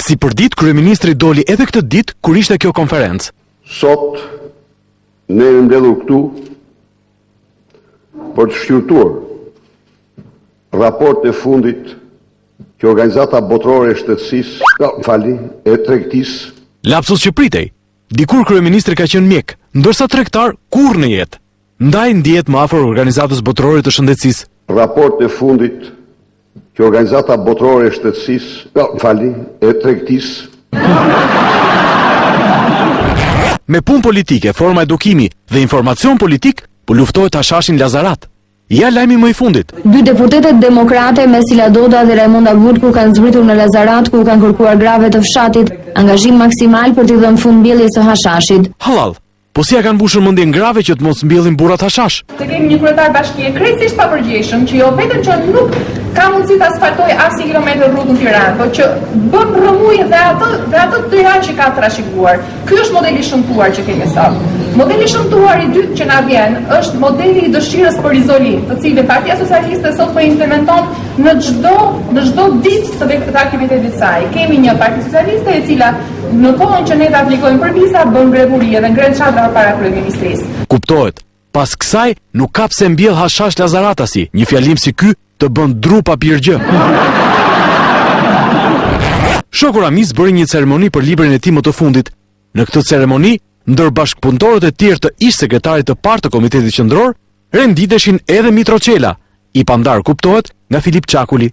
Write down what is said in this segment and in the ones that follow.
Si për ditë, kryeministri doli edhe këtë ditë kur ishte kjo konferencë. Sot ne jemi mbledhur këtu për të shqyrtuar raportin e fundit që Organizata Botërore e Shtetësisë, e Tregtisë. Lapsus që pritej. Dikur kryeministri ka qenë mjek, ndërsa tregtar kurrë në jetë. Ndaj ndihet më afër Organizatës Botërore të Shëndetësisë. Raportin e fundit që Organizata Botërore e Shtetësisë, e Tregtisë. Me punë politike, forma edukimi dhe informacion politik, po luftohet Hashashin Lazarat. Ja lajmi më i fundit. 2 deputetet demokrate Mesila Doda dhe Raimonda Gutku kanë zbritur në Lazarat ku kanë kërkuar grave të fshatit angazhim maksimal për t'i dhënë fund mbjelljes së Hashashit. Halal. Po si ja kanë mbushur mendjen grave që të mos mbjellin burrat hashash? Se kemi një kryetar bashkie krejtësisht papërgjeshëm që jo vetëm që nuk ka mundësi të asfaltojë as një kilometër rrugë në Tiranë, por që bën rrëmujë dhe atë Tiranë që ka trashëguar. Ky është modeli i shëmtuar që kemi sot. Modeli i shëmtuar i dytë që na vjen është modeli i dëshirës për izolim, të cilin Partia Socialiste sot po implementon në çdo ditë të aktivitetit të saj. Kemi një Parti Socialiste e cila në kohën që ne të aplikojmë për visa bën grevuri dhe ngren çadra para kryeministrisë. Kuptohet. Pas kësaj nuk ka pse mbjell Hashash Lazaratasi, një fjalim si ky të bën dru papirgjë. Shoku Ramiz bëri një ceremoni për librin e tij më të fundit. Në këtë ceremoni, ndër bashkëpunëtorët e tjerë të ish sekretarit të parë të Komitetit Qendror, renditeshin edhe Mitro Qela, i pandar kuptohet nga Filip Çakuli.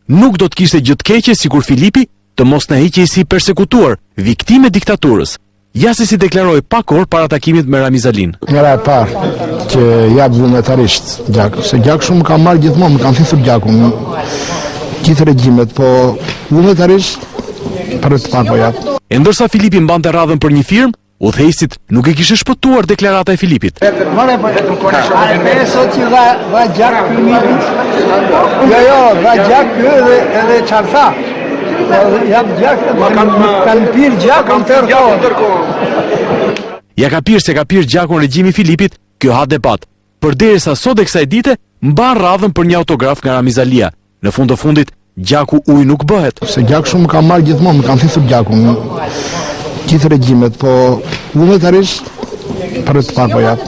Nuk do të kishte gjë të keqe sikur Filipi të mos na hiqej si persekutuar, viktimë e diktaturës. Ja si deklaroi pak orë para takimit me Ramiz Alin. Njëra e parë që jap vullnetarisht Gjaku, se Gjaku shumë ka marrë gjithmonë, më kanë thithur Gjakun, gjithë regjimet, po vullnetarisht për të parë po jap. E ndërsa Filipi mbante radhën për një firmë, udhëheqësit nuk e kishte shpëtuar deklarata e Filipit. Sot që dha Gjak Filipit. Jo, dha Gjak edhe çfarë tha? Jam Gjak, kanë pirë Gjakun tërkohë. Ja ka pirë se ka pirë Gjakun regjimi Filipit, kjo ha debat. Përderisa sot e kësaj dite mban radhën për një autograf nga Ramiz Alia. Në fund të fundit, Gjaku ujë nuk bëhet. Se Gjaku shumë ka marrë gjithmonë, më kanë thithur Gjakun, gjithë regjimet, po vullnetarisht për të parë po jap.